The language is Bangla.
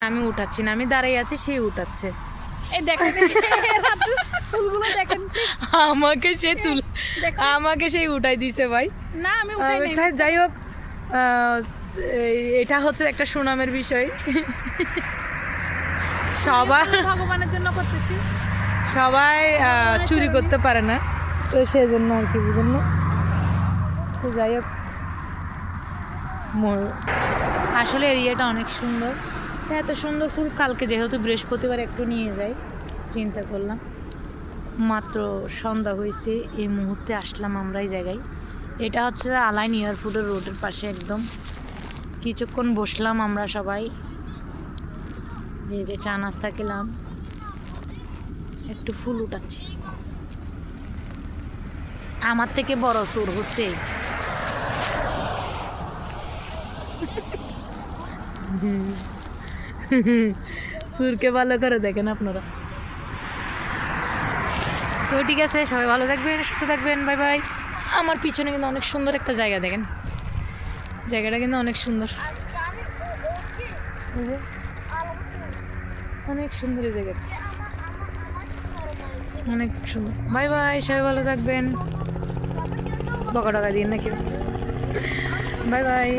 আমি উঠাচ্ছি না, আমি দাঁড়িয়ে আছি, সে উঠাচ্ছে। এই দেখেন ফুলগুলো দেখেন আমাকে সে আমাকে সেই উঠাই দিছে ভাই। না আমি উঠাই নাই। যাই হোক, এটা হচ্ছে একটা সুনামের বিষয়। সবাই ভগবানের জন্য করতেছি। সবাই চুরি করতে পারে না, তো সেজন্য আর কি, বুঝলেন না? তো যাই হোক, আসলে এরিয়াটা অনেক সুন্দর। তো এত সুন্দর ফুল কালকে যেহেতু বৃহস্পতিবার একটু নিয়ে যাই চিন্তা করলাম। মাত্র সন্ধ্যা হয়েছে, এই মুহূর্তে আসলাম আমরা এই জায়গায়। এটা হচ্ছে আলাইন এয়ারপোর্টের রোডের পাশে একদম। কিছুক্ষণ বসলাম আমরা সবাই, এই যে চা নাস্তা খেলাম, একটু ফুল উঠাচ্ছি। আমার থেকে বড় চোর হচ্ছে সুরকে ভালো করে দেখেন আপনারা। তো ঠিক আছে, সবাই ভালো থাকবেন, সুস্থ থাকবেন, বাই বাই। আমার পিছনে কিন্তু অনেক সুন্দর একটা জায়গা, দেখেন জায়গাটা কিন্তু অনেক সুন্দর, অনেক সুন্দর এই জায়গাটা, অনেক সুন্দর। বাই বাই, সবাই ভালো থাকবেন। বকা টকা দিন নাকি? Bye bye.